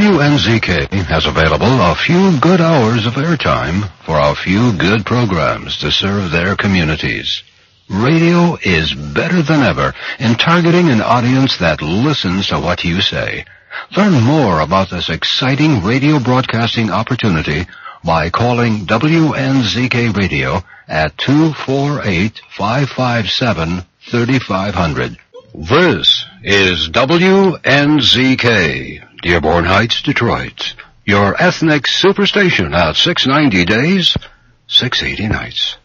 WNZK has available a few good hours of airtime for a few good programs to serve their communities. Radio is better than ever in targeting an audience that listens to what you say. Learn more about this exciting radio broadcasting opportunity by calling WNZK Radio at 248-557-3500. This is WNZK, Dearborn Heights, Detroit. Your ethnic superstation at 690 days, 680 nights.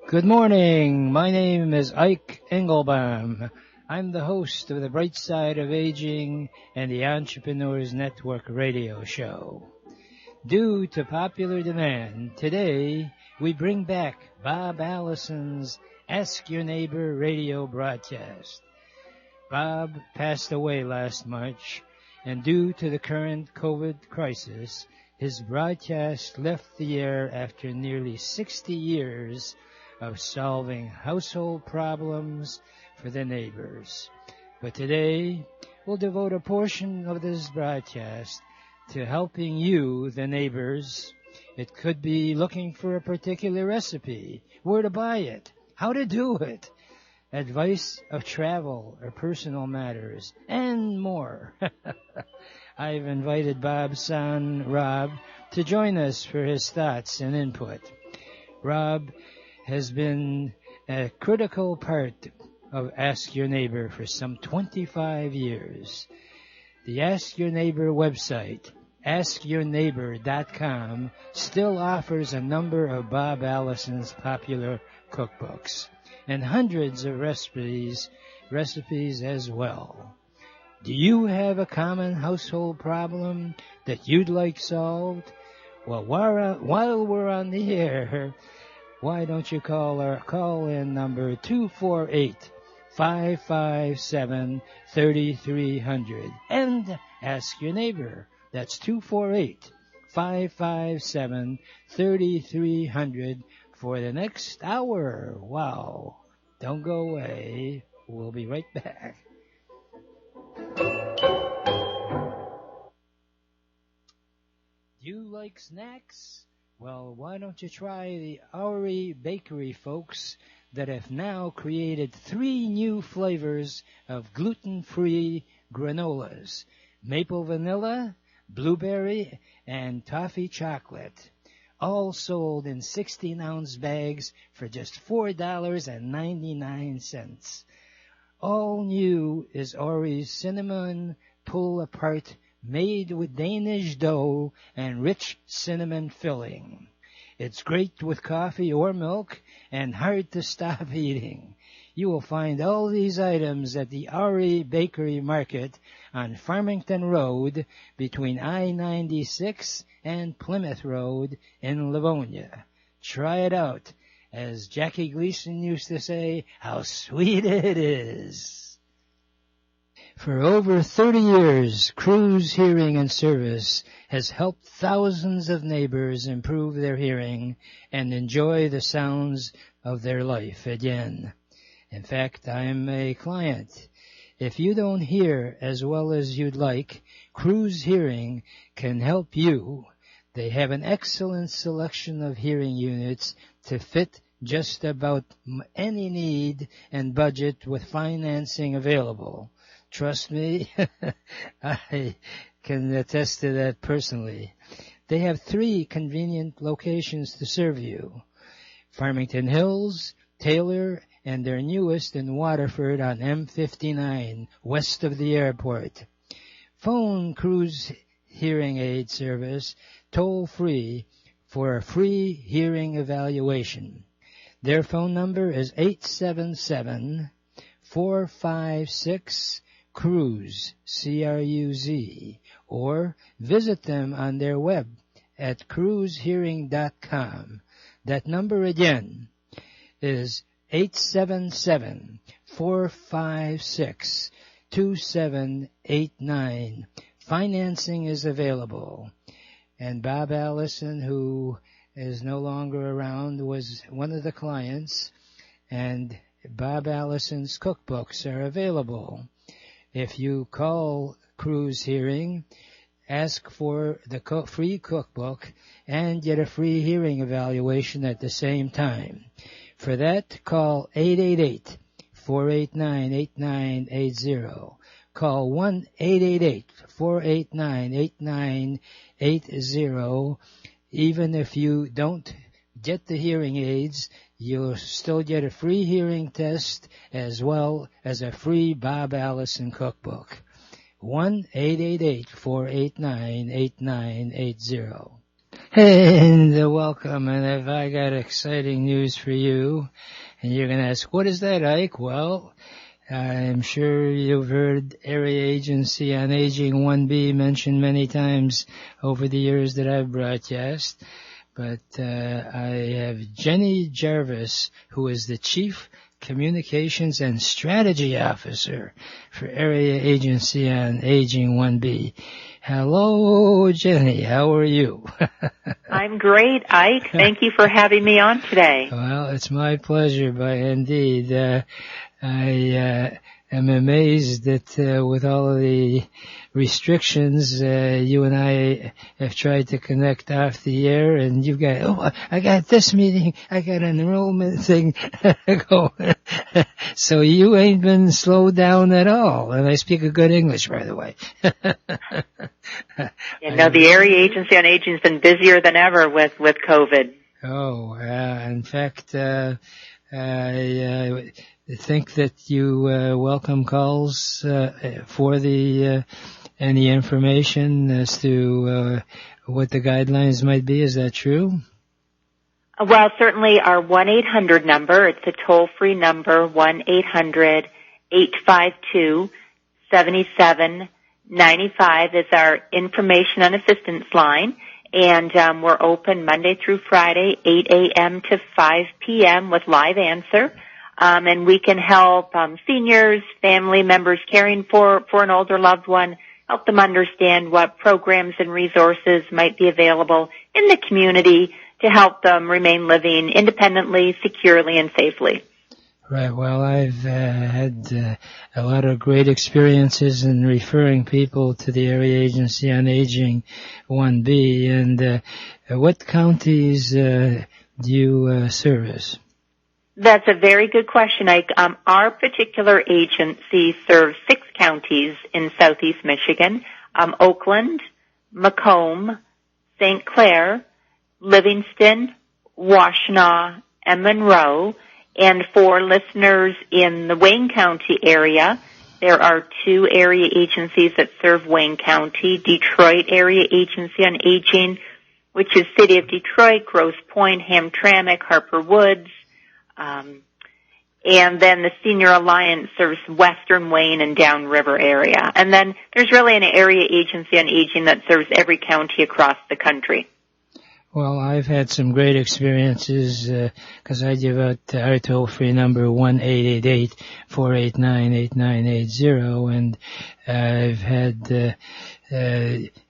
Good morning. My name is Ike Engelbaum. I'm the host of the Bright Side of Aging and the Entrepreneurs Network radio show. Due to popular demand, today we bring back Bob Allison's Ask Your Neighbor radio broadcast. Bob passed away last March, and due to the current COVID crisis, his broadcast left the air after nearly 60 years of solving household problems for the neighbors. But today, we'll devote a portion of this broadcast to helping you, the neighbors. It could be looking for a particular recipe, where to buy it, how to do it, advice of travel or personal matters, and more. I've invited Bob's son, Rob, to join us for his thoughts and input. Rob has been a critical part of Ask Your Neighbor for some 25 years. The Ask Your Neighbor website, askyourneighbor.com, still offers a number of Bob Allison's popular cookbooks and hundreds of recipes as well. Do you have a common household problem that you'd like solved? Well, while we're on the air, why don't you call our call-in number 248-557-3300 and ask your neighbor. That's 248-557-3300 for the next hour. Wow. Don't go away. We'll be right back. Do you like snacks? Well, why don't you try the Oury Bakery folks that have now created 3 new flavors of gluten-free granolas: maple vanilla, blueberry, and toffee chocolate, all sold in 16-ounce bags for just $4.99. All new is Oury's cinnamon pull-apart, made with Danish dough and rich cinnamon filling. It's great with coffee or milk and hard to stop eating. You will find all these items at the Oury Bakery Market on Farmington Road between I-96 and Plymouth Road in Livonia. Try it out. As Jackie Gleason used to say, how sweet it is. For over 30 years, Cruz Hearing and Service has helped thousands of neighbors improve their hearing and enjoy the sounds of their life again. In fact, I'm a client. If you don't hear as well as you'd like, Cruz Hearing can help you. They have an excellent selection of hearing units to fit just about any need and budget with financing available. Trust me, I can attest to that personally. They have 3 convenient locations to serve you: Farmington Hills, Taylor, and their newest in Waterford on M59, west of the airport. Phone Cruz Hearing Aid Service toll-free for a free hearing evaluation. Their phone number is 877-456-CRUZ, C-R-U-Z, or visit them on their web at cruzhearing.com. That number again is 877-456-2789. Financing is available. And Bob Allison, who is no longer around, was one of the clients, and Bob Allison's cookbooks are available. If you call Cruise Hearing, ask for the free cookbook and get a free hearing evaluation at the same time. For that, call 888-489-8980. Call 1-888-489-8980. Even if you don't get the hearing aids, you'll still get a free hearing test as well as a free Bob Allison cookbook. 1-888-489-8980. And welcome, and I got exciting news for you. And you're going to ask, what is that, Ike? Well, I'm sure you've heard Area Agency on Aging 1B mentioned many times over the years that I've broadcast. But I have Jenny Jarvis, who is the Chief Communications and Strategy Officer for Area Agency on Aging 1B. Hello, Jenny. How are you? I'm great, Ike. Thank you for having me on today. Well, it's my pleasure, indeed. I am amazed that with all of the restrictions, you and I have tried to connect off the air, and you've got, I got this meeting, I got an enrollment thing going. So you ain't been slowed down at all. And I speak a good English, by the way. The Area Agency on Aging has been busier than ever with COVID. In fact, I think that you welcome calls for the any information as to what the guidelines might be. Is that true? Well, certainly our 1-800 number. It's a toll-free number, 1-800-852-7795 is our information and assistance line. And we're open Monday through Friday, 8 a.m. to 5 p.m. with live answer. And we can help seniors, family members caring for an older loved one, help them understand what programs and resources might be available in the community to help them remain living independently, securely, and safely. Right. Well, I've had a lot of great experiences in referring people to the Area Agency on Aging 1B. And what counties do you service? That's a very good question, Ike. Our particular agency serves 6 counties in southeast Michigan, Oakland, Macomb, St. Clair, Livingston, Washtenaw, and Monroe. And for listeners in the Wayne County area, there are 2 area agencies that serve Wayne County, Detroit Area Agency on Aging, which is City of Detroit, Grosse Pointe, Hamtramck, Harper Woods. And then the Senior Alliance serves Western Wayne and Downriver area. And then there's really an area agency on aging that serves every county across the country. Well, I've had some great experiences because I give out our toll-free number 1-888-489-8980, and I've had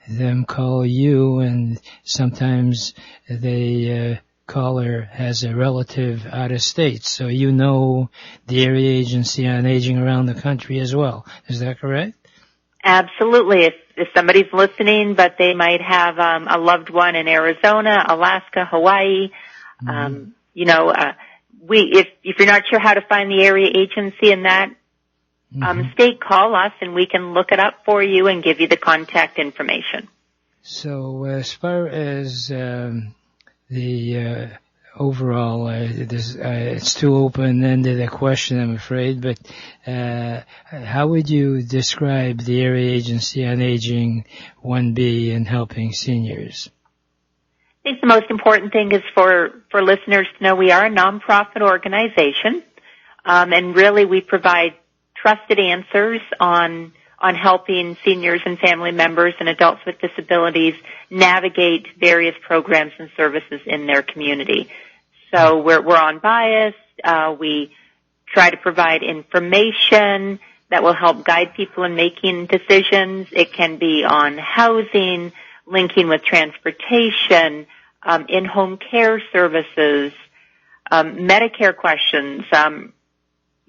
them call you, and sometimes they caller has a relative out of state, so you know the Area Agency on Aging around the country as well. Is that correct? Absolutely. If somebody's listening, but they might have a loved one in Arizona, Alaska, Hawaii, if you're not sure how to find the area agency in that state, call us and we can look it up for you and give you the contact information. So as far as the overall, it's too open-ended a question, I'm afraid, but how would you describe the Area Agency on Aging 1B in helping seniors? I think the most important thing is for listeners to know we are a nonprofit organization, and really we provide trusted answers on helping seniors and family members and adults with disabilities navigate various programs and services in their community. So we're unbiased. We try to provide information that will help guide people in making decisions. It can be on housing, linking with transportation, in-home care services, Medicare questions,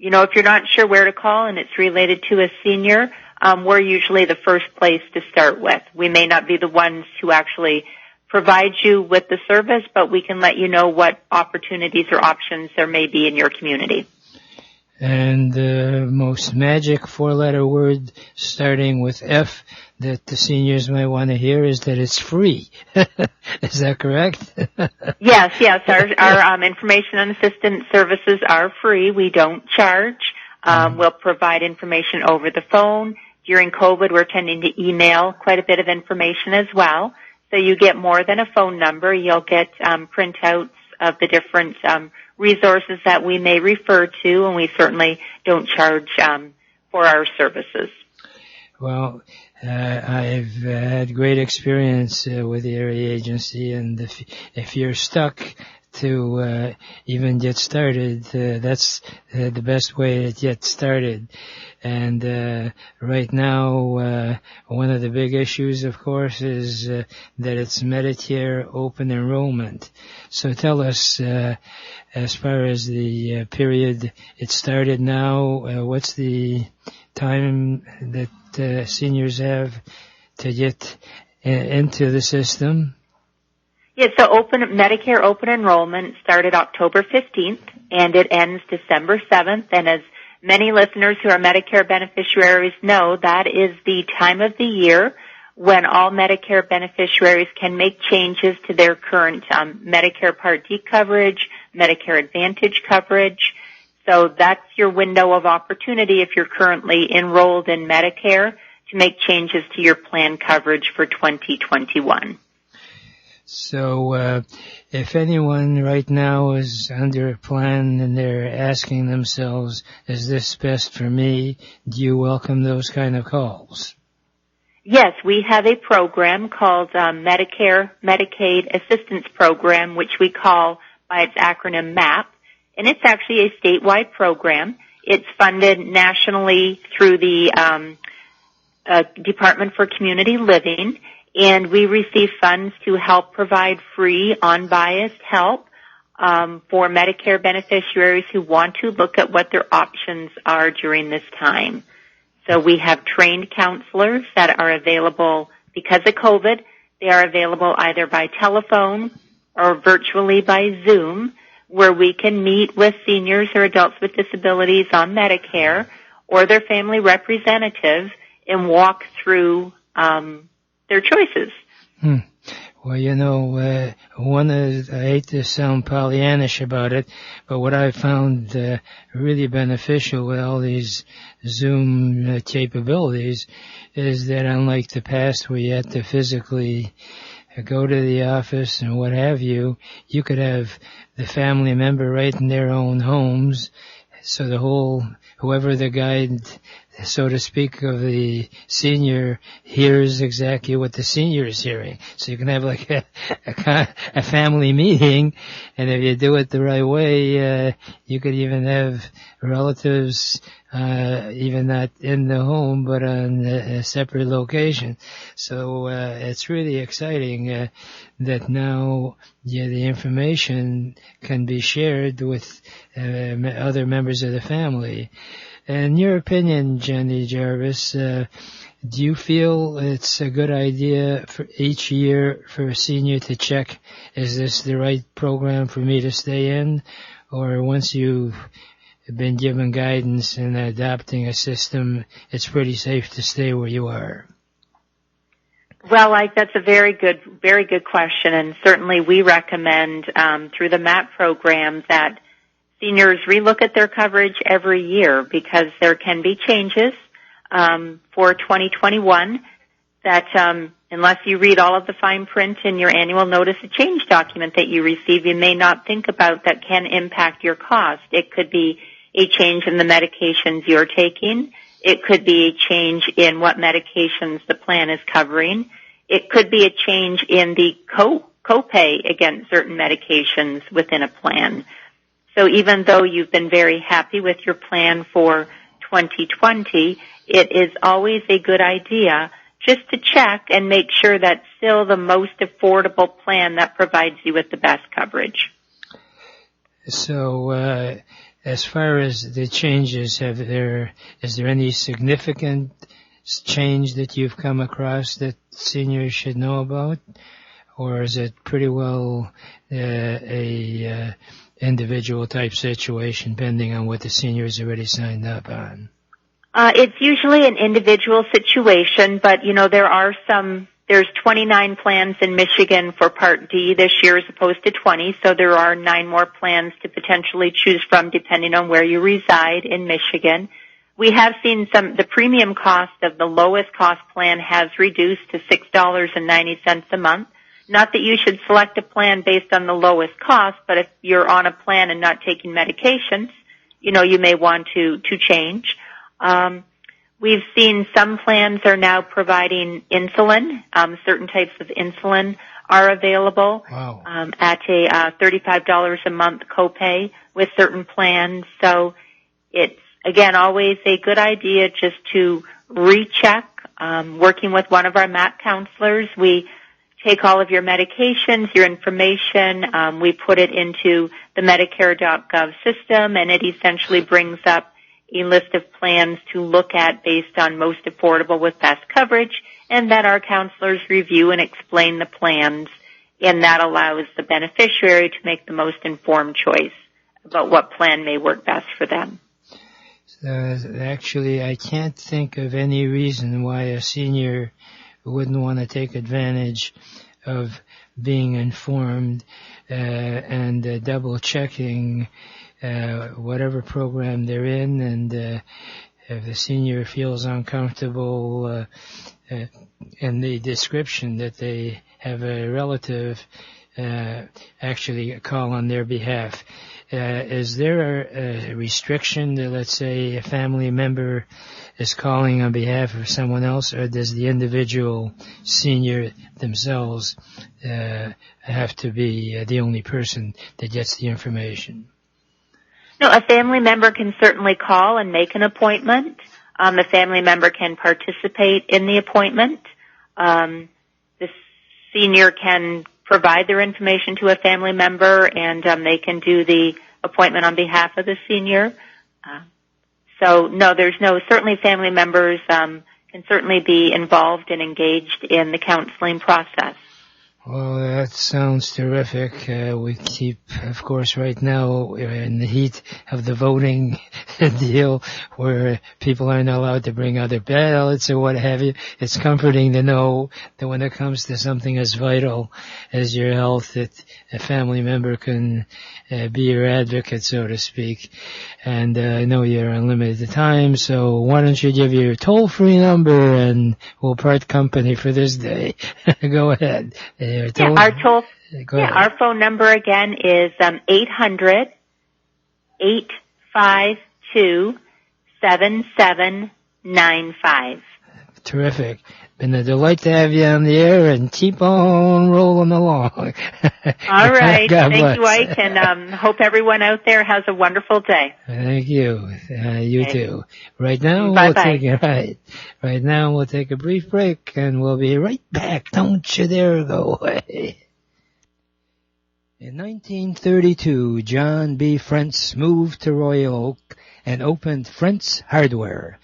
if you're not sure where to call and it's related to a senior, we're usually the first place to start with. We may not be the ones who actually provide you with the service, but we can let you know what opportunities or options there may be in your community. And the most magic four-letter word starting with F that the seniors might want to hear is that it's free. Is that correct? Yes. Our information and assistance services are free. We don't charge. We'll provide information over the phone. During COVID, we're tending to email quite a bit of information as well. So you get more than a phone number. You'll get printouts of the different resources that we may refer to, and we certainly don't charge for our services. Well, I've had great experience with the area agency, and if you're stuck to even get started, that's the best way to get started. And right now, one of the big issues, of course, is that it's Medicare open enrollment. So tell us, as far as the period it started now, what's the time that seniors have to get into the system? Yes, so Medicare open enrollment started October 15th, and it ends December 7th. And as many listeners who are Medicare beneficiaries know, that is the time of the year when all Medicare beneficiaries can make changes to their current Medicare Part D coverage, Medicare Advantage coverage. So that's your window of opportunity if you're currently enrolled in Medicare to make changes to your plan coverage for 2021. So if anyone right now is under a plan and they're asking themselves, is this best for me, do you welcome those kind of calls? Yes, we have a program called Medicare Medicaid Assistance Program, which we call by its acronym MAP, and it's actually a statewide program. It's funded nationally through the Department for Community Living, and we receive funds to help provide free, unbiased help for Medicare beneficiaries who want to look at what their options are during this time. So we have trained counselors that are available because of COVID. They are available either by telephone or virtually by Zoom, where we can meet with seniors or adults with disabilities on Medicare or their family representative and walk through their choices. Well, I hate to sound Pollyannish about it, but what I found really beneficial with all these Zoom capabilities is that unlike the past where you had to physically go to the office and what have you, you could have the family member right in their own homes. So whoever the guide, so to speak, of the senior hears exactly what the senior is hearing. So you can have like a family meeting, and if you do it the right way, you could even have relatives, even not in the home, but on a separate location. So, it's really exciting, that now, the information can be shared with, other members of the family. In your opinion, Jenny Jarvis, do you feel it's a good idea for each year for a senior to check, is this the right program for me to stay in? Or once you've been given guidance in adopting a system, it's pretty safe to stay where you are? Well, that's a very good question, and certainly we recommend through the MAP program that seniors relook at their coverage every year because there can be changes for 2021 that unless you read all of the fine print in your annual notice of change document that you receive, you may not think about that can impact your cost. It could be a change in the medications you're taking. It could be a change in what medications the plan is covering. It could be a change in the copay against certain medications within a plan. So even though you've been very happy with your plan for 2020, it is always a good idea just to check and make sure that's still the most affordable plan that provides you with the best coverage. So, As far as the changes, is there any significant change that you've come across that seniors should know about? Or is it pretty well a individual type situation depending on what the seniors already signed up on? It's usually an individual situation, but there's 29 plans in Michigan for Part D this year as opposed to 20, so there are 9 more plans to potentially choose from depending on where you reside in Michigan. We have seen the premium cost of the lowest cost plan has reduced to $6.90 a month. Not that you should select a plan based on the lowest cost, but if you're on a plan and not taking medications, you may want to change. We've seen some plans are now providing insulin. Certain types of insulin are available. Wow. At a $35 a month copay with certain plans. So it's, again, always a good idea just to recheck. Working with one of our MAP counselors, we take all of your medications, your information, we put it into the Medicare.gov system, and it essentially brings up a list of plans to look at based on most affordable with best coverage, and then our counselors review and explain the plans, and that allows the beneficiary to make the most informed choice about what plan may work best for them. Actually, I can't think of any reason why a senior wouldn't want to take advantage of being informed and double checking whatever program they're in, and if the senior feels uncomfortable in the description that they have a relative actually call on their behalf. Is there a restriction that, let's say, a family member is calling on behalf of someone else, or does the individual senior themselves have to be the only person that gets the information? No, a family member can certainly call and make an appointment. The family member can participate in the appointment. The senior can provide their information to a family member, and they can do the appointment on behalf of the senior. So, no, certainly family members can certainly be involved and engaged in the counseling process. Well, that sounds terrific. We keep, of course, right now in the heat of the voting deal where people aren't allowed to bring other ballots or what have you. It's comforting to know that when it comes to something as vital as your health, that a family member can be your advocate, so to speak. And I know you're on limited time, so why don't you give your toll-free number and we'll part company for this day. Go ahead. Our phone number again is 800-852-7795. Terrific. Been a delight to have you on the air, and keep on rolling along. All right. Thank you, Ike, and hope everyone out there has a wonderful day. Thank you. You too. Right now, Right now, we'll take a brief break, and we'll be right back. Don't you dare go away. In 1932, John B. Frentz moved to Royal Oak and opened Frentz Hardware.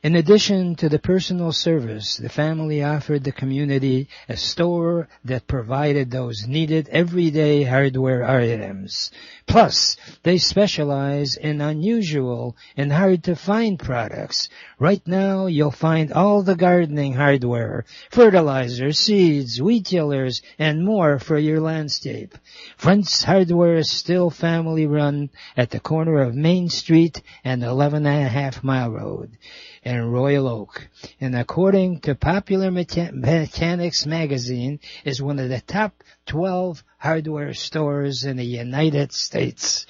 In addition to the personal service, the family offered the community a store that provided those needed everyday hardware items. Plus, they specialize in unusual and hard-to-find products. Right now, you'll find all the gardening hardware, fertilizer, seeds, weed killers, and more for your landscape. Frentz Hardware is still family-run at the corner of Main Street and 11.5 Mile Road in Royal Oak, and according to Popular Mechanics magazine, is one of the top 12 hardware stores in the United States.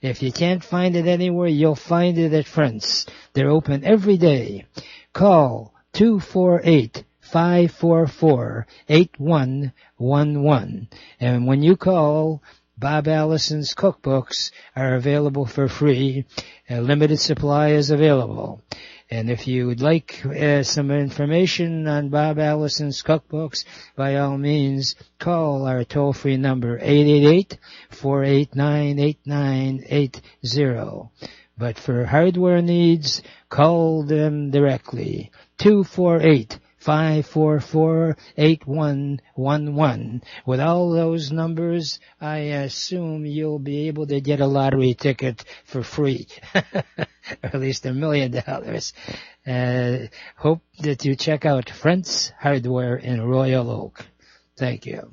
If you can't find it anywhere, you'll find it at Frentz. They're open every day. Call 248-544-8111. And when you call, Bob Allison's cookbooks are available for free. A limited supply is available. And if you would like some information on Bob Allison's cookbooks, by all means, call our toll-free number, 888-489-8980. But for hardware needs, call them directly, 248-544-8111. With all those numbers, I assume you'll be able to get a lottery ticket for free. Or at least $1 million. Hope that you check out Friends Hardware in Royal Oak. Thank you.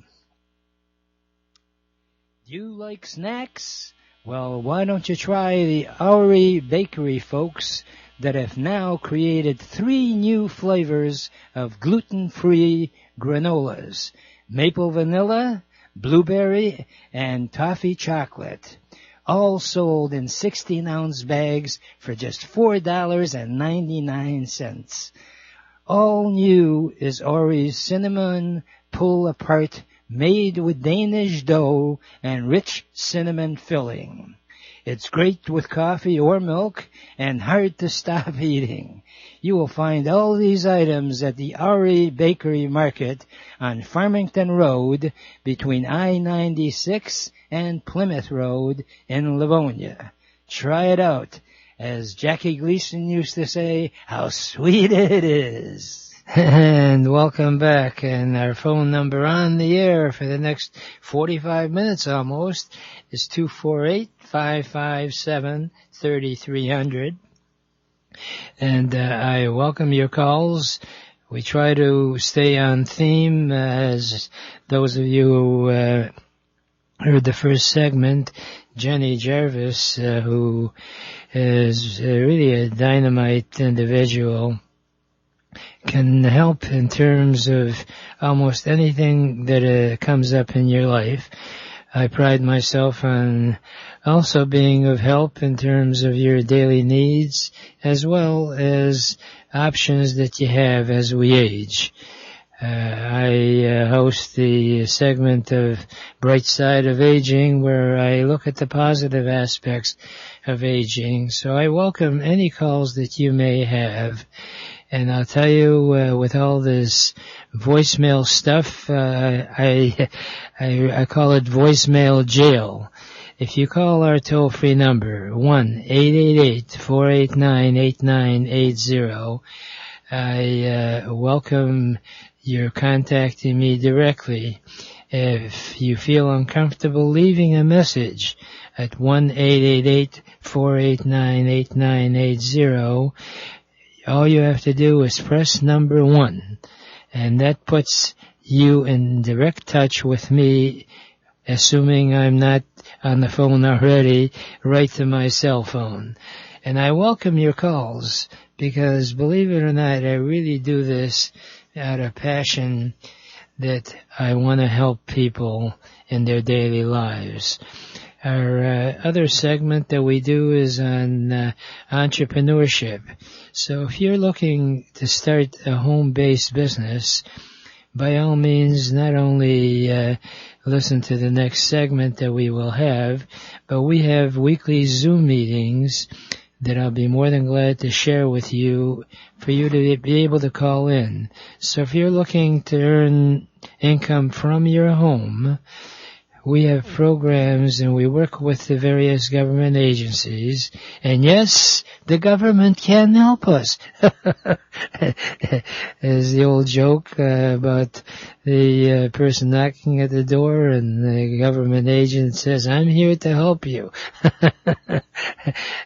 Do you like snacks? Well, why don't you try the Oury Bakery folks that have now created 3 new flavors of gluten-free granolas: maple vanilla, blueberry, and toffee chocolate. All sold in 16-ounce bags for just $4.99. All new is Oury's cinnamon pull-apart, made with Danish dough and rich cinnamon filling. It's great with coffee or milk and hard to stop eating. You will find all these items at the Oury Bakery Market on Farmington Road between I-96 and Plymouth Road in Livonia. Try it out. As Jackie Gleason used to say, how sweet it is. And welcome back. And our phone number on the air for the next 45 minutes almost is 248-557-3300. And I welcome your calls. We try to stay on theme, as those of you who heard the first segment, Jenny Jarvis, who is really a dynamite individual, can help in terms of almost anything that comes up in your life. I pride myself on also being of help in terms of your daily needs, as well as options that you have as we age. I host the segment of Bright Side of Aging, where I look at the positive aspects of aging. So I welcome any calls that you may have. And I'll tell you, with all this voicemail stuff, I call it voicemail jail. If you call our toll-free number, 1-888-489-8980, I welcome your contacting me directly. If you feel uncomfortable leaving a message at 1-888-489-8980, all you have to do is press number 1, and that puts you in direct touch with me, assuming I'm not on the phone already, right to my cell phone. And I welcome your calls, because believe it or not, I really do this out of passion that I want to help people in their daily lives. Our other segment that we do is on entrepreneurship. So if you're looking to start a home-based business, by all means, not only listen to the next segment that we will have, but we have weekly Zoom meetings that I'll be more than glad to share with you for you to be able to call in. So if you're looking to earn income from your home, we have programs and we work with the various government agencies. And yes, the government can help us. There's the old joke about the person knocking at the door and the government agent says, I'm here to help you.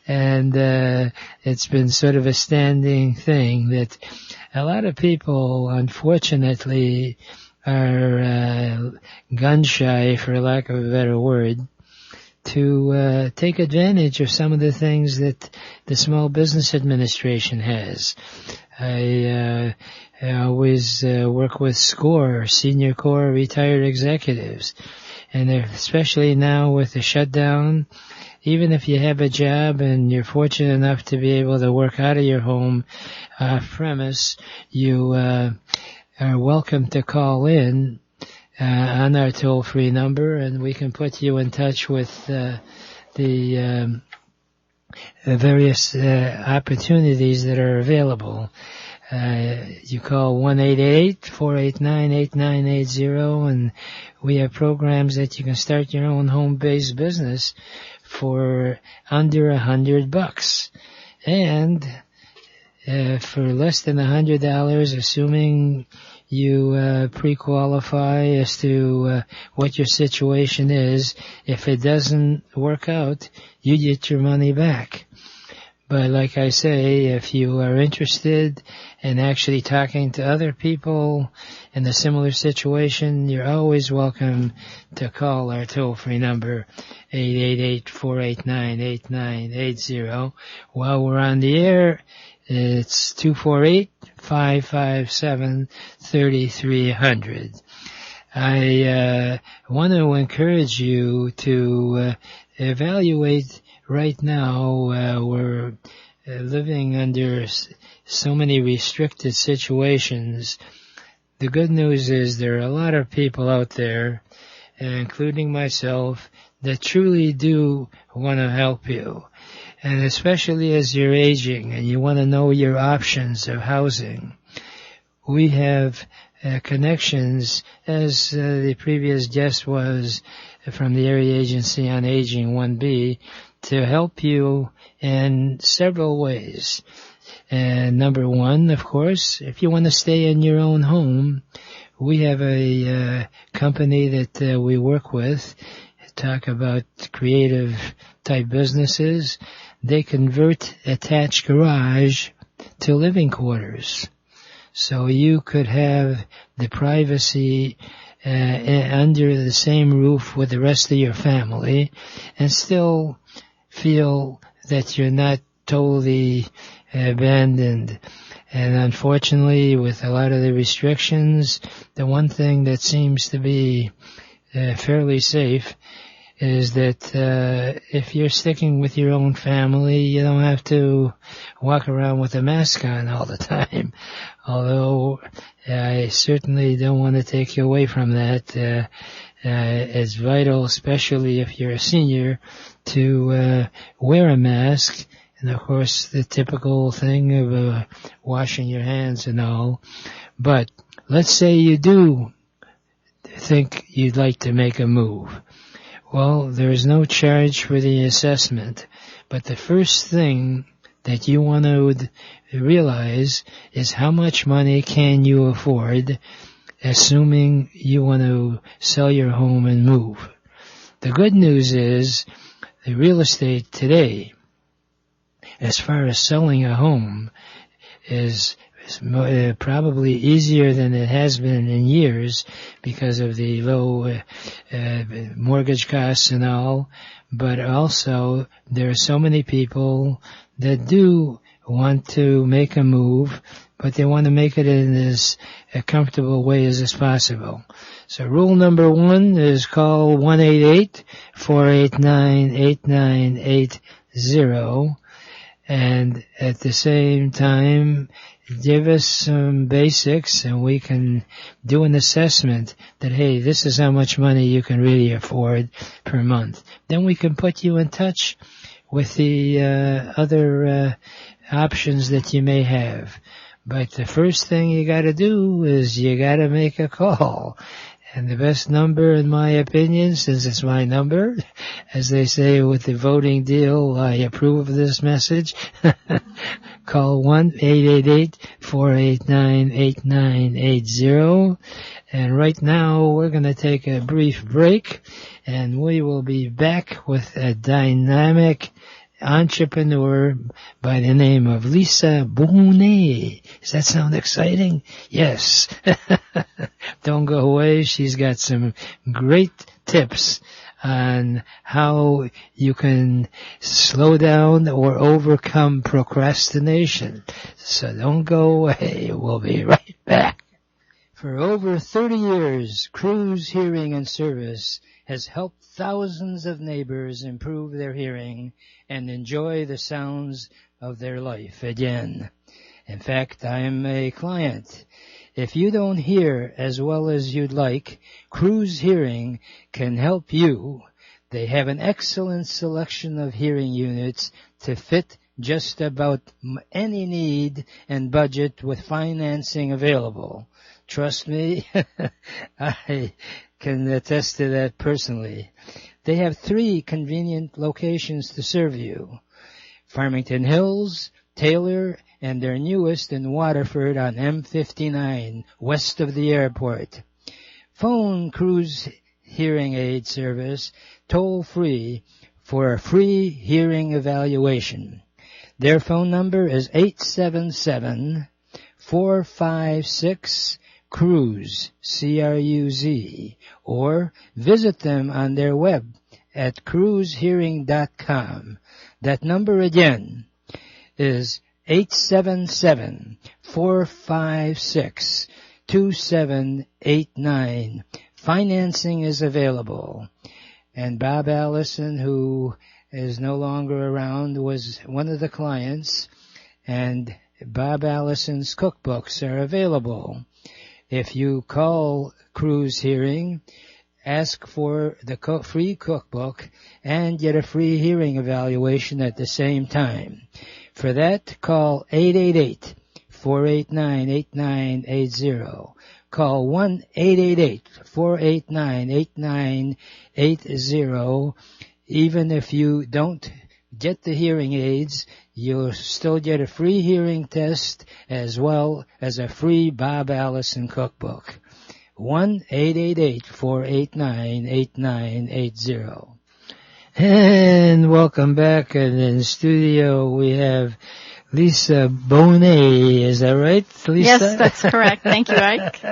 And it's been sort of a standing thing that a lot of people, unfortunately, are gun shy, for lack of a better word, to take advantage of some of the things that the Small Business Administration has. I always work with SCORE, Senior Corps Retired Executives, and especially now with the shutdown, even if you have a job and you're fortunate enough to be able to work out of your home premise, you are welcome to call in on our toll-free number, and we can put you in touch with the various opportunities that are available. You call 1-888-489-8980, and we have programs that you can start your own home-based business for under $100. And for less than $100, assuming you pre-qualify as to what your situation is, if it doesn't work out, you get your money back. But like I say, if you are interested in actually talking to other people in a similar situation, you're always welcome to call our toll-free number, 888-489-8980. While we're on the air, it's 248-557-3300. I want to encourage you to evaluate. Right now, we're living under so many restricted situations. The good news is there are a lot of people out there, including myself, that truly do want to help you. And especially as you're aging and you want to know your options of housing. We have connections, as the previous guest was from the Area Agency on Aging 1B, to help you in several ways. And number one, of course, if you want to stay in your own home, we have a company that we work with, talk about creative type businesses. They convert attached garage to living quarters. So you could have the privacy under the same roof with the rest of your family and still feel that you're not totally abandoned. And unfortunately, with a lot of the restrictions, the one thing that seems to be fairly safe is that if you're sticking with your own family, you don't have to walk around with a mask on all the time. Although I certainly don't want to take you away from that. It's vital, especially if you're a senior, to wear a mask. And of course, the typical thing of washing your hands and all. But let's say you do think you'd like to make a move. Well, there is no charge for the assessment, but the first thing that you want to realize is how much money can you afford, assuming you want to sell your home and move. The good news is the real estate today, as far as selling a home, is probably easier than it has been in years because of the low mortgage costs and all. But also, there are so many people that do want to make a move, but they want to make it in as a comfortable way as possible. So rule number one is call 1-888-489-8980, and at the same time, give us some basics and we can do an assessment that, hey, this is how much money you can really afford per month. Then we can put you in touch with the other options that you may have. But the first thing you got to do is you got to make a call. And the best number, in my opinion, since it's my number, as they say with the voting deal, I approve of this message. Call 1-888-489-8980. And right now, we're going to take a brief break, and we will be back with a dynamic entrepreneur by the name of Lisa Bonet. Does that sound exciting? Yes. Don't go away. She's got some great tips on how you can slow down or overcome procrastination. So don't go away. We'll be right back. For over 30 years, Cruz Hearing and Service has helped thousands of neighbors improve their hearing and enjoy the sounds of their life again. In fact, I'm a client. If you don't hear as well as you'd like, Cruz Hearing can help you They have an excellent selection of hearing units to fit just about any need and budget with financing available. Trust me, I can attest to that personally. They have 3 convenient locations to serve you: Farmington Hills, Taylor, and their newest in Waterford on M59, west of the airport. Phone Cruise Hearing Aid Service toll-free for a free hearing evaluation. Their phone number is 877-456-CRUISE, C-R-U-Z, or visit them on their web at cruisehearing.com. That number again is 877-456-2789. Financing is available. And Bob Allison, who is no longer around, was one of the clients, and Bob Allison's cookbooks are available. If you call Cruise Hearing, ask for the free cookbook and get a free hearing evaluation at the same time. For that, call 888-489-8980. Call 1-888-489-8980. Even if you don't get the hearing aids, you'll still get a free hearing test as well as a free Bob Allison cookbook. 1-888-489-8980. And welcome back. And in studio we have Lisa Bonet. Is that right, Lisa? Yes, that's correct. Thank you, Ike.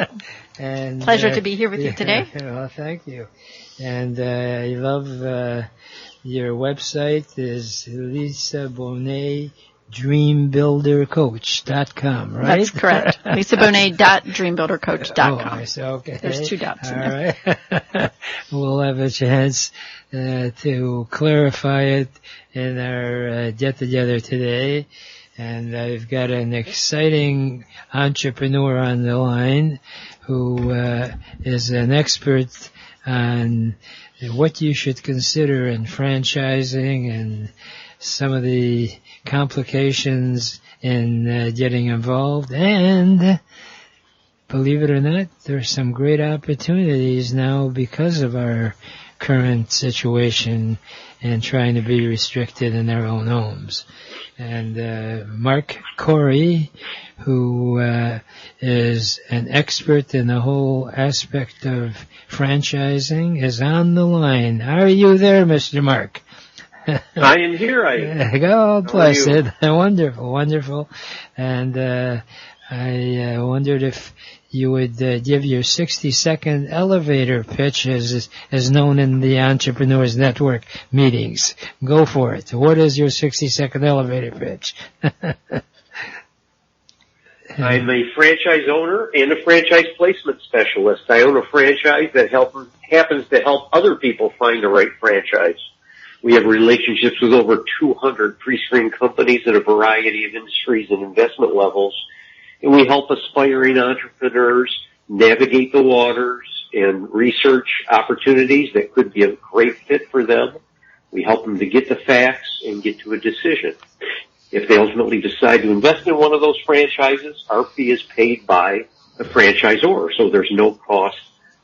And pleasure to be here with you today. Well, thank you. And I love your website is Lisa Bonet DreamBuilderCoach.com, right? That's correct. LisaBonet.DreamBuilderCoach.com. Oh, I see. Okay. There's 2 dots in All there. right. We'll have a chance to clarify it in our get-together today. And I've got an exciting entrepreneur on the line who is an expert on what you should consider in franchising and some of the complications in getting involved. And believe it or not, there's some great opportunities now because of our current situation and trying to be restricted in their own homes. And Mark Corey, who is an expert in the whole aspect of franchising, is on the line. Are you there, Mr. Mark? I am here. God bless it. Wonderful, wonderful. And I wondered if you would give your 60-second elevator pitch as known in the Entrepreneurs Network meetings. Go for it. What is your 60-second elevator pitch? I'm a franchise owner and a franchise placement specialist. I own a franchise that happens to help other people find the right franchise. We have relationships with over 200 pre-screen companies in a variety of industries and investment levels. And we help aspiring entrepreneurs navigate the waters and research opportunities that could be a great fit for them. We help them to get the facts and get to a decision. If they ultimately decide to invest in one of those franchises, our fee is paid by the franchisor, so there's no cost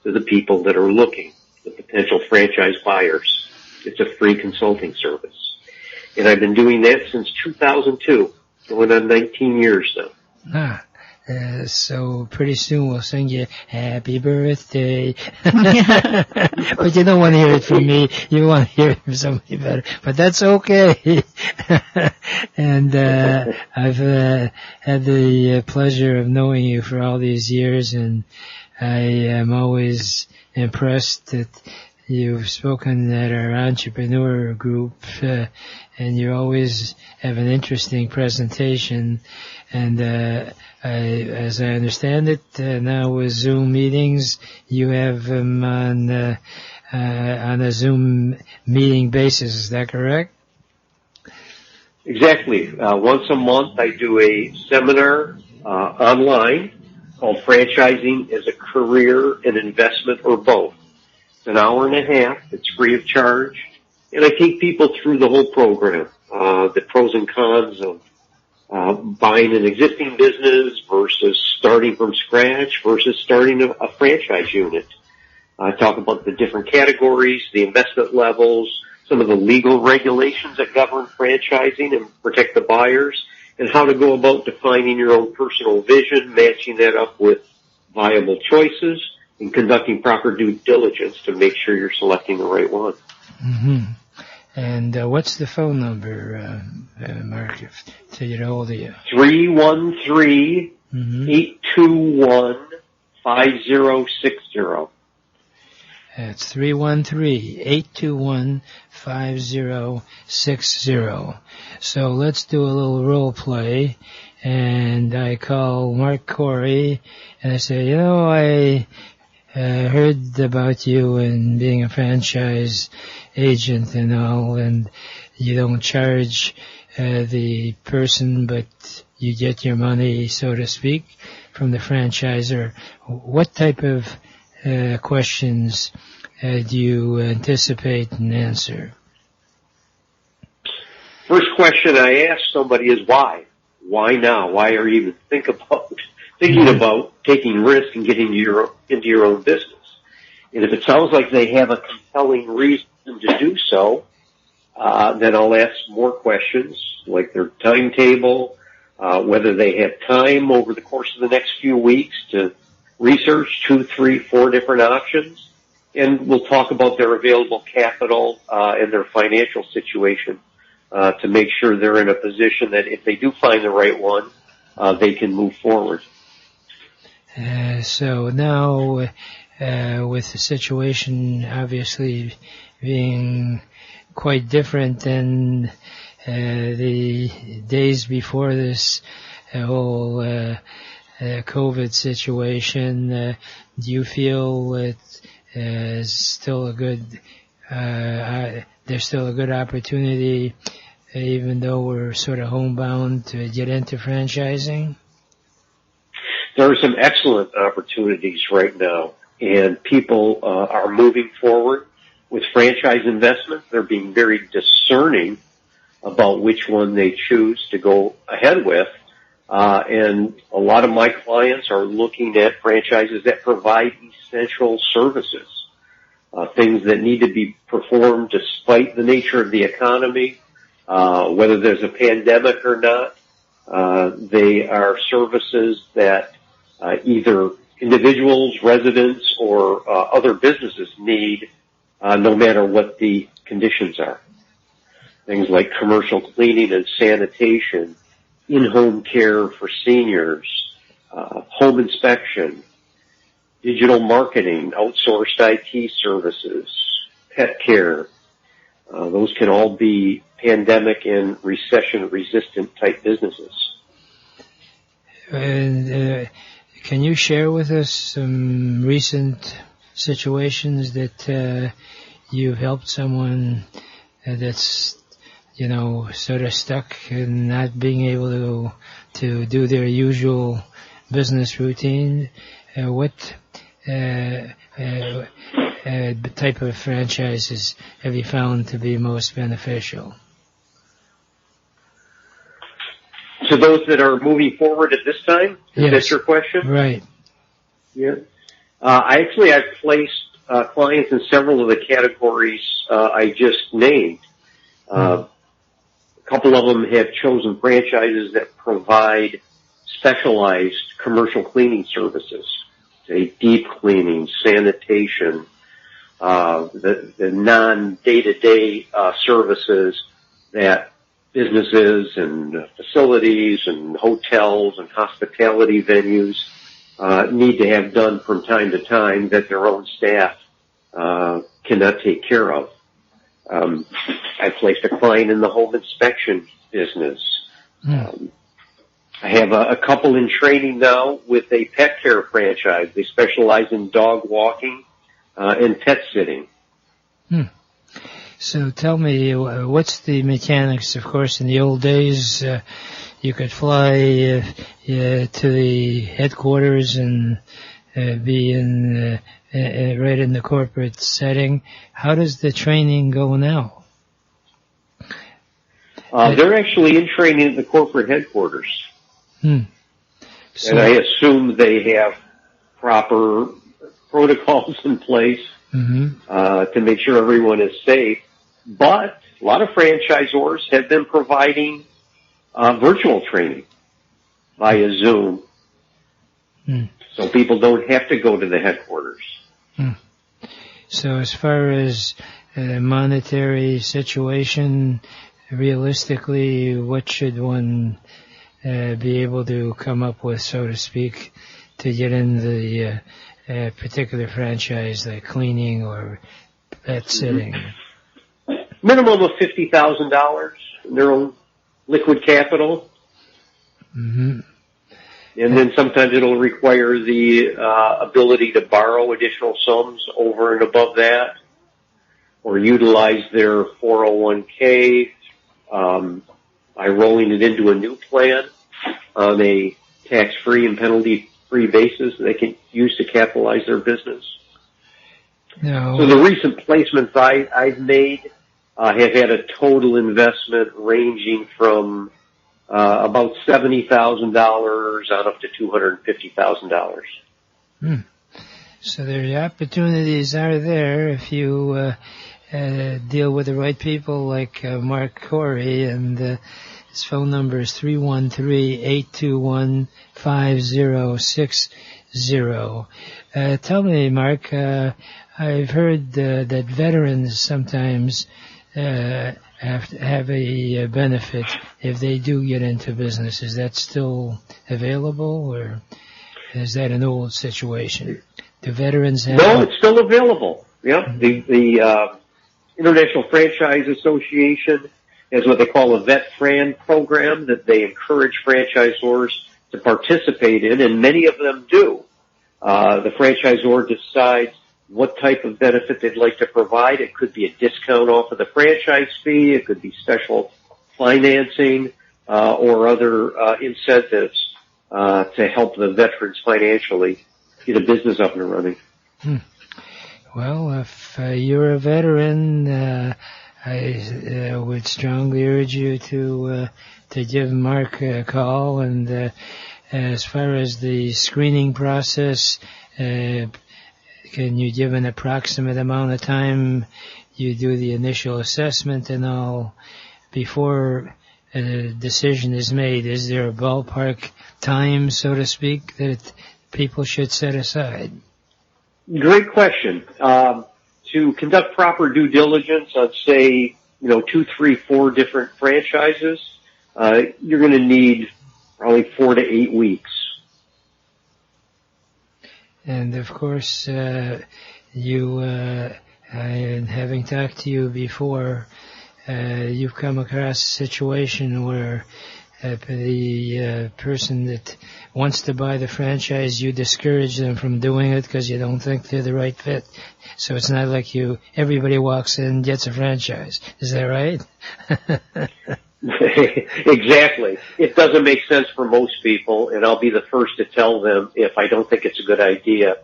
to the people that are looking, the potential franchise buyers. It's a free consulting service. And I've been doing that since 2002, going on 19 years now. So pretty soon we'll sing you happy birthday. But you don't want to hear it from me. You want to hear it from somebody better. But that's okay. And I've had the pleasure of knowing you for all these years, and I am always impressed that you've spoken at our entrepreneur group, and you always have an interesting presentation. And as I understand it, now with Zoom meetings, you have them on a Zoom meeting basis. Is that correct? Exactly. Once a month, I do a seminar online called Franchising as a Career, an Investment, or Both. It's an hour and a half. It's free of charge. And I take people through the whole program, the pros and cons of buying an existing business versus starting from scratch versus starting a franchise unit. I talk about the different categories, the investment levels, some of the legal regulations that govern franchising and protect the buyers, and how to go about defining your own personal vision, matching that up with viable choices, and conducting proper due diligence to make sure you're selecting the right one. Mm-hmm. And what's the phone number, Mark, to get a hold of you? 313-821-5060. That's 313-821-5060. So let's do a little role play. And I call Mark Corey, and I say, I heard about you and being a franchise agent and all, and you don't charge the person, but you get your money, so to speak, from the franchisor. What type of questions do you anticipate and answer? First question I ask somebody is why? Why now? Why are you even thinking about taking risk and getting into your own business? And if it sounds like they have a compelling reason to do so, then I'll ask more questions, like their timetable, whether they have time over the course of the next few weeks to research 2, 3, 4 different options, and we'll talk about their available capital and their financial situation to make sure they're in a position that if they do find the right one, they can move forward. So now, with the situation obviously being quite different than the days before this whole COVID situation, do you feel that there's still a good opportunity, even though we're sort of homebound, to get into franchising? There are some excellent opportunities right now, and people are moving forward with franchise investment. They're being very discerning about which one they choose to go ahead with. And a lot of my clients are looking at franchises that provide essential services, things that need to be performed despite the nature of the economy, whether there's a pandemic or not. They are services that either individuals, residents, or other businesses need, no matter what the conditions are. Things like commercial cleaning and sanitation, in-home care for seniors, home inspection, digital marketing, outsourced IT services, pet care. Those can all be pandemic and recession-resistant type businesses. And can you share with us some recent situations that you've helped someone that's, sort of stuck and not being able to do their usual business routine? What type of franchises have you found to be most beneficial? To those that are moving forward at this time? Is that your question? Right. Yeah. I've placed clients in several of the categories I just named. A couple of them have chosen franchises that provide specialized commercial cleaning services, say deep cleaning, sanitation, the non-day-to-day services that businesses and facilities and hotels and hospitality venues need to have done from time to time that their own staff cannot take care of. I placed a client in the home inspection business. I have a couple in training now with a pet care franchise. They specialize in dog walking and pet sitting. So tell me, what's the mechanics? Of course, in the old days, you could fly to the headquarters and be in right in the corporate setting. How does the training go now? They're actually in training at the corporate headquarters. So, and I assume they have proper protocols in place to make sure everyone is safe. But a lot of franchisors have been providing virtual training via Zoom. So people don't have to go to the headquarters. So as far as monetary situation, realistically, what should one be able to come up with, so to speak, to get in the particular franchise, like cleaning or pet sitting? Minimum of $50,000 in their own liquid capital. And then sometimes it'll require the ability to borrow additional sums over and above that, or utilize their 401k by rolling it into a new plan on a tax-free and penalty-free basis they can use to capitalize their business. No. So the recent placements I've made have had a total investment ranging from about $70,000 on up to $250,000. So the opportunities are there if you deal with the right people like Mark Corey, and his phone number is 313-821-5060. Tell me, Mark, I've heard that veterans sometimes have a benefit if they do get into business. Is that still available, or is that an old situation? Do veterans have... No, it's still available. Yeah, the International Franchise Association has what they call a Vet Fran program that they encourage franchisors to participate in, and many of them do. The franchisor decides what type of benefit they'd like to provide. It could be a discount off of the franchise fee. It could be special financing or other incentives to help the veterans financially get a business up and running. Well, if you're a veteran, I would strongly urge you to give Mark a call. And as far as the screening process, can you give an approximate amount of time you do the initial assessment and all before a decision is made? Is there a ballpark time, so to speak, that people should set aside? Great question. To conduct proper due diligence on, say, 2, 3, 4 different franchises, you're going to need probably 4 to 8 weeks. And of course, having talked to you before, you've come across a situation where the person that wants to buy the franchise, you discourage them from doing it because you don't think they're the right fit. So it's not like everybody walks in and gets a franchise. Is that right? Exactly. It doesn't make sense for most people, and I'll be the first to tell them if I don't think it's a good idea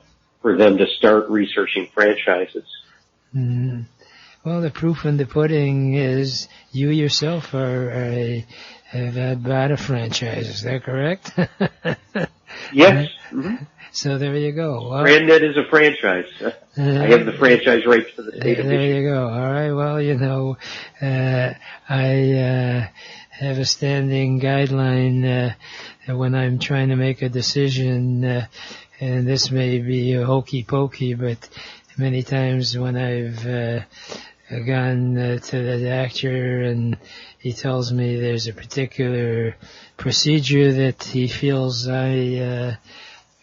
for them to start researching franchises. Well, the proof in the pudding is you yourself have bought a franchise. Is that correct? Yes. So there you go. Well, Granddad is a franchise. I have the franchise rights for the state of Michigan. There you go. All right. Well, I have a standing guideline when I'm trying to make a decision, and this may be hokey pokey, but many times when I've gone to the doctor and he tells me there's a particular procedure that he feels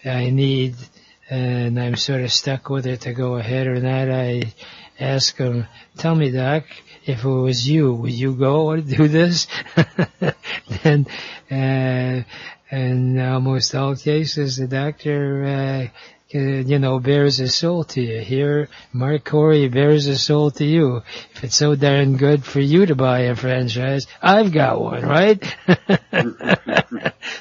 I need, and I'm sort of stuck with it to go ahead or not, I ask him, tell me, Doc, if it was you, would you go and do this? And in almost all cases, the doctor bears his soul to you. Here, Mark Corey bears his soul to you. If it's so darn good for you to buy a franchise, I've got one, right?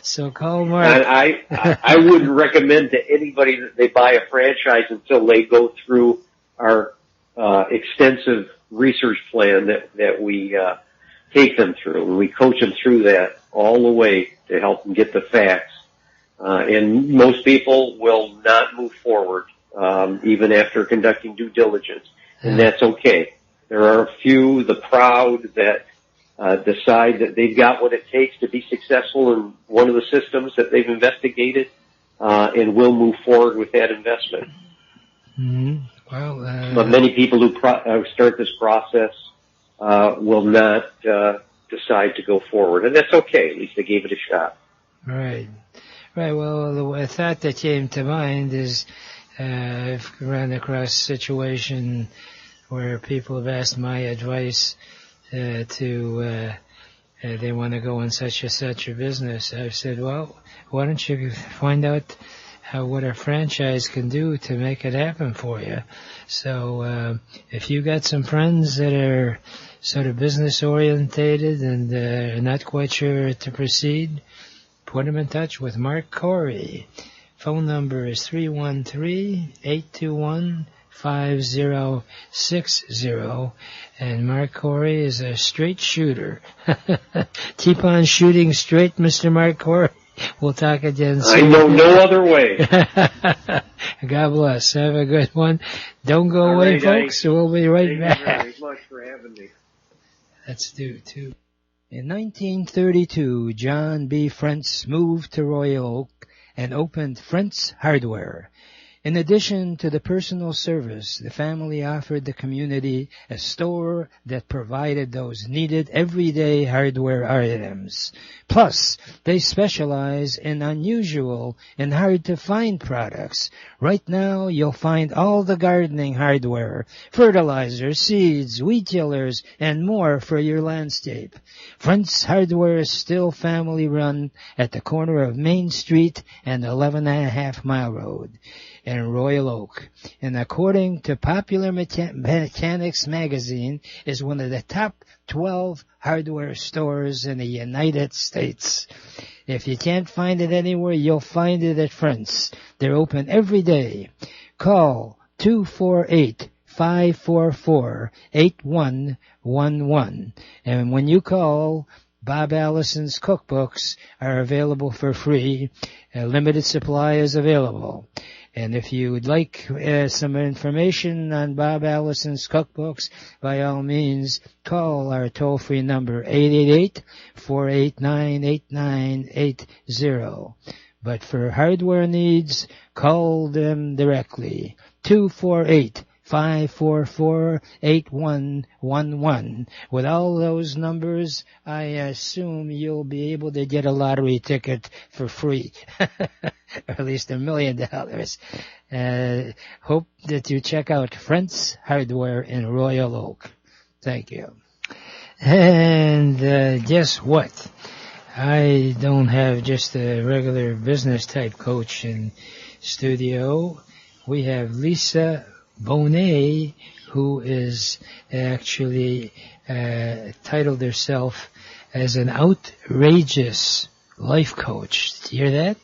So call Mark. And I wouldn't recommend to anybody that they buy a franchise until they go through our extensive research plan that we take them through. And we coach them through that all the way to help them get the facts. And most people will not move forward, even after conducting due diligence. And that's okay. There are a few, the proud, that decide that they've got what it takes to be successful in one of the systems that they've investigated, and will move forward with that investment. Mm-hmm. Well, but many people who start this process will not decide to go forward, and that's okay. At least they gave it a shot. Right. Well, the thought that came to mind is I've run across a situation where people have asked my advice they want to go in such a business. I've said, well, why don't you find out what a franchise can do to make it happen for you? So if you got some friends that are sort of business orientated and are not quite sure to proceed, put them in touch with Mark Corey. Phone number is 313-821-5060, and Mark Corey is a straight shooter. Keep on shooting straight, Mr. Mark Corey. We'll talk again soon. I know no other way. God bless. Have a good one. Don't go away, folks. We'll be right back. Thank you very much for having me. Let's do two. In 1932, John B. Frentz moved to Royal Oak and opened Frentz Hardware. In addition to the personal service, the family offered the community a store that provided those needed everyday hardware items. Plus, they specialize in unusual and hard-to-find products. Right now, you'll find all the gardening hardware, fertilizer, seeds, weed killers, and more for your landscape. Frentz Hardware is still family-run at the corner of Main Street and 11.5 Mile Road in Royal Oak, and according to Popular Mechanics magazine, is one of the top 12 hardware stores in the United States. If you can't find it anywhere, you'll find it at Frentz. They're open every day. Call 248-544-8111. And when you call, Bob Allison's cookbooks are available for free. A limited supply is available. And if you would like some information on Bob Allison's cookbooks, by all means, call our toll-free number, 888-489-8980. But for hardware needs, call them directly, 248-544-8111. With all those numbers, I assume you'll be able to get a lottery ticket for free. Or at least $1 million. Hope that you check out Frentz Hardware in Royal Oak. Thank you. And guess what? I don't have just a regular business type coach in studio. We have Lisa Bonet, who is actually titled herself as an outrageous life coach. Did you hear that?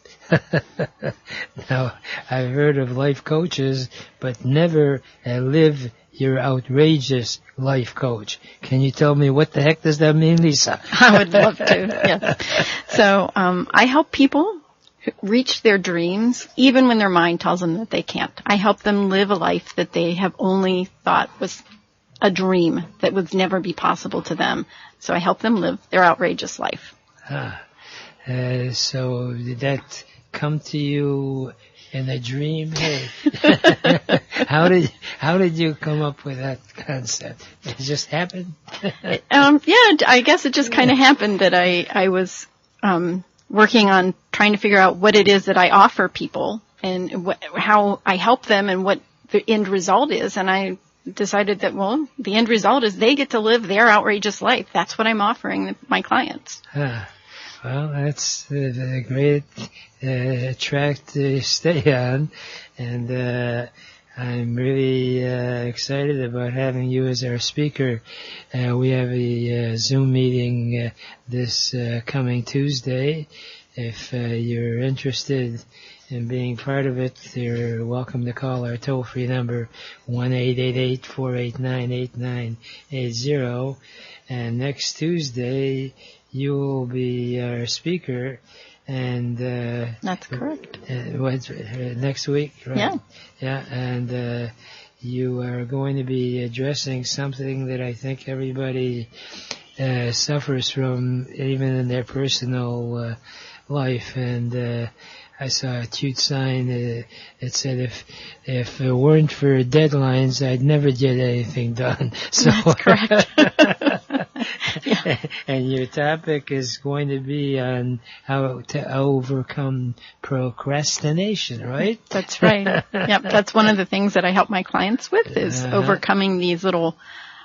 Now, I've heard of life coaches, but never live your outrageous life coach. Can you tell me what the heck does that mean, Lisa? I would love to, yes. So I help people reach their dreams, even when their mind tells them that they can't. I help them live a life that they have only thought was a dream that would never be possible to them. So I help them live their outrageous life. So did that come to you in a dream? Hey. How did you come up with that concept? It just happened? Yeah, I guess it just kind of happened that I was working on trying to figure out what it is that I offer people and how I help them and what the end result is. And I decided that, well, the end result is they get to live their outrageous life. That's what I'm offering my clients. Well, that's a great track to stay on, and I'm really excited about having you as our speaker. We have a Zoom meeting this coming Tuesday. If you're interested in being part of it, you're welcome to call our toll-free number 1-888-489-8980. And next Tuesday, you will be our speaker, and That's correct. Next week, right? Yeah. And you are going to be addressing something that I think everybody suffers from, even in their personal life. And I saw a cute sign that said, if it weren't for deadlines, I'd never get anything done. So That's correct. Yeah. And your topic is going to be on how to overcome procrastination, right? That's right. Yep, that's one of the things that I help my clients with is overcoming these little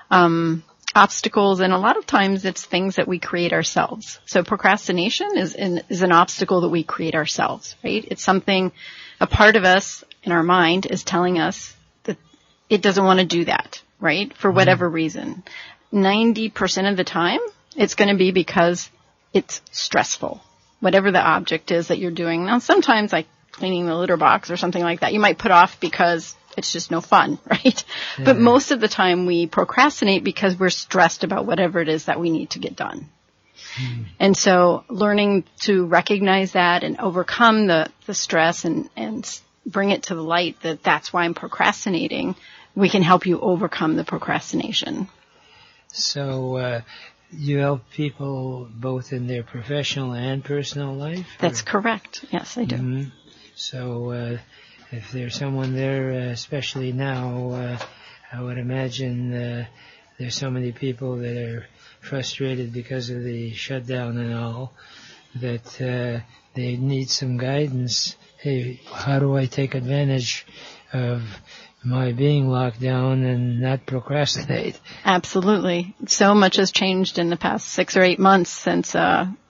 obstacles, and a lot of times it's things that we create ourselves. So procrastination is an obstacle that we create ourselves, right? It's something, a part of us in our mind is telling us that it doesn't want to do that, right? For whatever reason. 90% of the time, it's going to be because it's stressful, whatever the object is that you're doing. Now, sometimes like cleaning the litter box or something like that, you might put off because it's just no fun, right? Yeah. But most of the time we procrastinate because we're stressed about whatever it is that we need to get done. And so learning to recognize that and overcome the stress and bring it to the light that that's why I'm procrastinating, we can help you overcome the procrastination. So you help people both in their professional and personal life? That's correct. Yes, I do. Mm-hmm. So if there's someone there, especially now, I would imagine there's so many people that are frustrated because of the shutdown and all, that they need some guidance. Hey, how do I take advantage of my being locked down and not procrastinate? Absolutely. So much has changed in the past 6 or 8 months since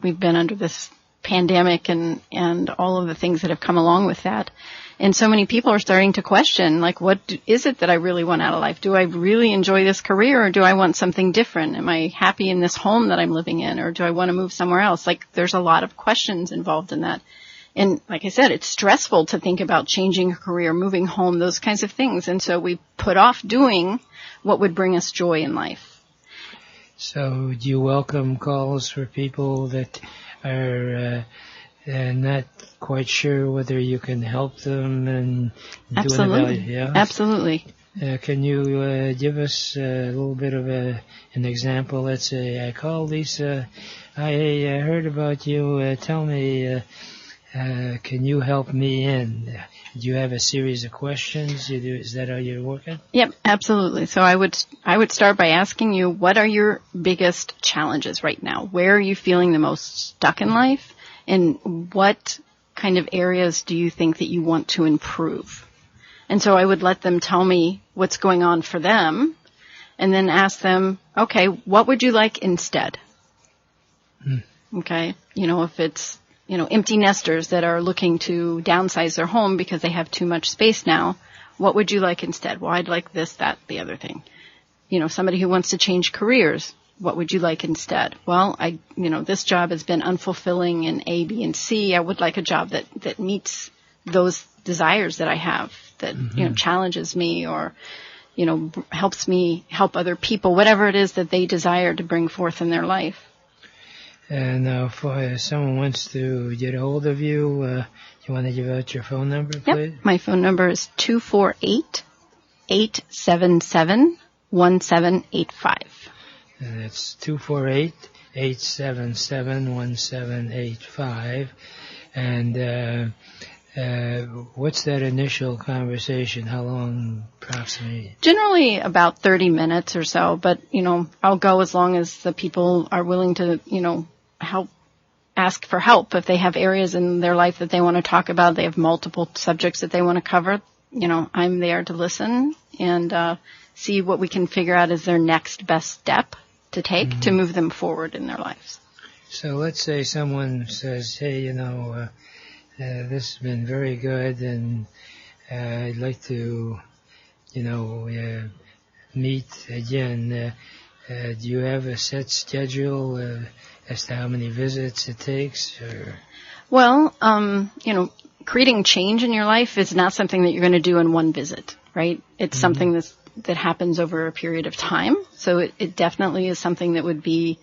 we've been under this pandemic and all of the things that have come along with that. And so many people are starting to question, like, what is it that I really want out of life? Do I really enjoy this career, or do I want something different? Am I happy in this home that I'm living in, or do I want to move somewhere else? Like, there's a lot of questions involved in that. And like I said, it's stressful to think about changing a career, moving home, those kinds of things. And so we put off doing what would bring us joy in life. So do you welcome calls for people that are not quite sure whether you can help them and do an evaluation? Yeah? Absolutely. Can you give us a little bit of an example? Let's say I call Lisa. I heard about you. Tell me, can you help me in? Do you have a series of questions? Is that how you're working? Yep, absolutely. So I would start by asking you, what are your biggest challenges right now? Where are you feeling the most stuck in life? And what kind of areas do you think that you want to improve? And so I would let them tell me what's going on for them, and then ask them, okay, what would you like instead? Okay, if it's, empty nesters that are looking to downsize their home because they have too much space now, what would you like instead? Well, I'd like this, that, the other thing. Somebody who wants to change careers, what would you like instead? Well, this job has been unfulfilling in A, B, and C. I would like a job that meets those desires that I have, that, challenges me or, helps me help other people, whatever it is that they desire to bring forth in their life. And if someone wants to get a hold of you, you want to give out your phone number, please? Yep. My phone number is 248-877-1785. And that's 248-877-1785. And what's that initial conversation? How long approximately? Generally about 30 minutes or so, but, I'll go as long as the people are willing to, ask for help. If they have areas in their life that they want to talk about, they have multiple subjects that they want to cover, I'm there to listen and see what we can figure out as their next best step to take to move them forward in their lives. So let's say someone says, hey, this has been very good, and I'd like to, meet again. Do you have a set schedule as to how many visits it takes? Or? Well, creating change in your life is not something that you're going to do in one visit, right? It's something that happens over a period of time. So it definitely is something that would be,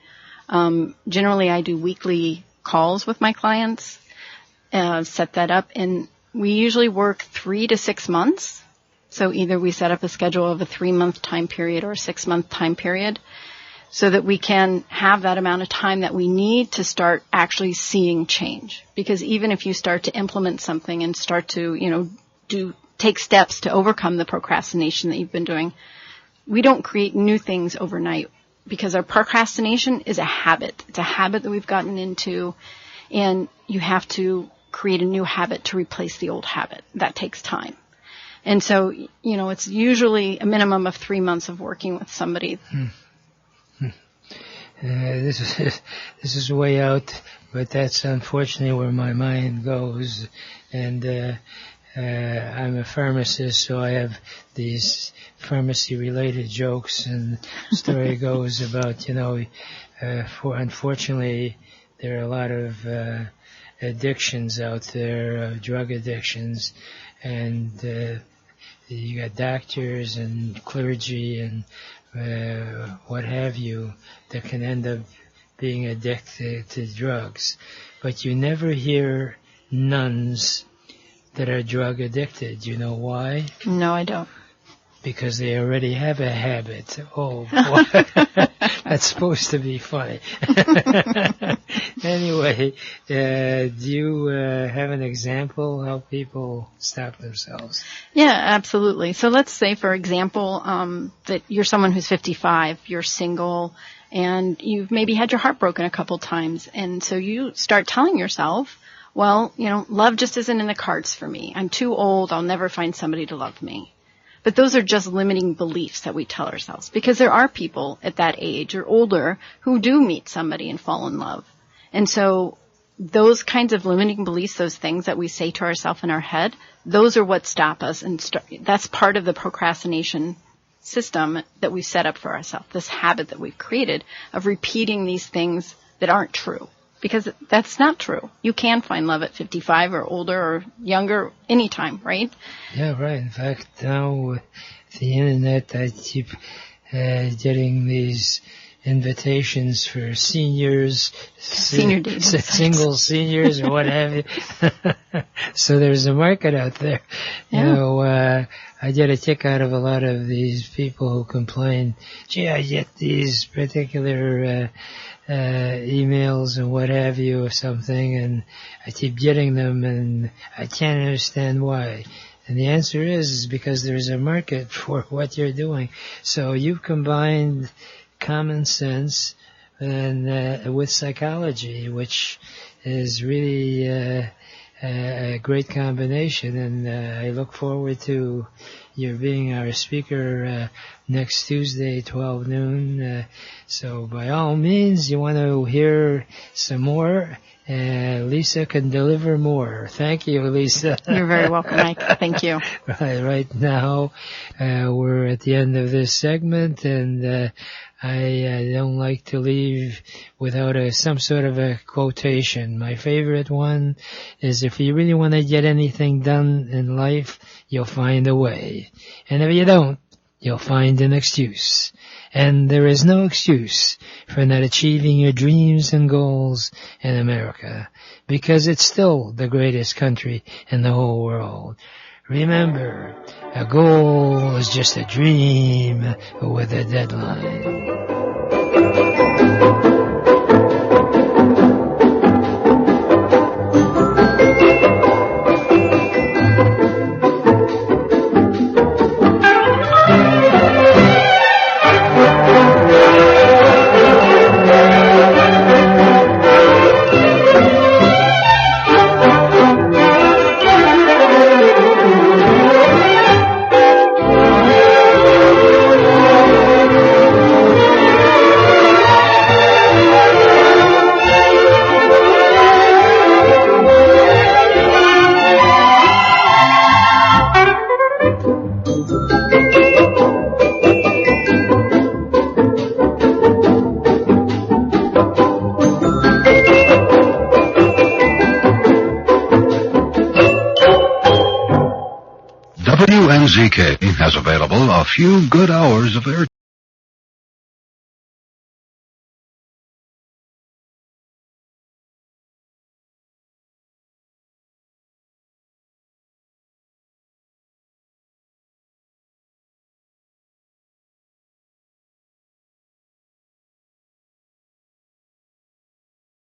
generally I do weekly calls with my clients, set that up, and we usually work 3 to 6 months. So either we set up a schedule of a 3-month time period or a 6-month time period so that we can have that amount of time that we need to start actually seeing change. Because even if you start to implement something and start to, take steps to overcome the procrastination that you've been doing, we don't create new things overnight because our procrastination is a habit. It's a habit that we've gotten into, and you have to create a new habit to replace the old habit. That takes time. And so, it's usually a minimum of 3 months of working with somebody. This is way out, but that's unfortunately where my mind goes. And I'm a pharmacist, so I have these pharmacy-related jokes. And the story goes about, unfortunately, there are a lot of addictions out there, drug addictions, and you got doctors and clergy and what have you that can end up being addicted to drugs. But you never hear nuns that are drug addicted. You know why? No, I don't. Because they already have a habit. Oh, boy. That's supposed to be funny. Anyway, do you have an example how people stop themselves? Yeah, absolutely. So let's say, for example, that you're someone who's 55, you're single, and you've maybe had your heart broken a couple times. And so you start telling yourself, well, love just isn't in the cards for me. I'm too old. I'll never find somebody to love me. But those are just limiting beliefs that we tell ourselves, because there are people at that age or older who do meet somebody and fall in love. And so those kinds of limiting beliefs, those things that we say to ourselves in our head, those are what stop us. And that's part of the procrastination system that we set up for ourselves, this habit that we've created of repeating these things that aren't true. Because that's not true. You can find love at 55 or older or younger anytime, right? Yeah, right. In fact, now with the internet, I keep getting these invitations for seniors, senior dating single seniors or what have you. So there's a market out there. Yeah. I get a kick out of a lot of these people who complain, gee, I get these particular emails and what have you or something, and I keep getting them, and I can't understand why. And the answer is because there's a market for what you're doing. So you've combined common sense and with psychology, which is really a great combination. And I look forward to your being our speaker next Tuesday, 12 noon. So by all means, you want to hear some more, Lisa can deliver more. Thank you, Lisa. You're very welcome, Mike. Thank you. Right now, we're at the end of this segment, and I don't like to leave without some sort of a quotation. My favorite one is, if you really want to get anything done in life, you'll find a way. And if you don't, you'll find an excuse. And there is no excuse for not achieving your dreams and goals in America, because it's still the greatest country in the whole world. Remember, a goal is just a dream with a deadline. WZK has available a few good hours of airtime.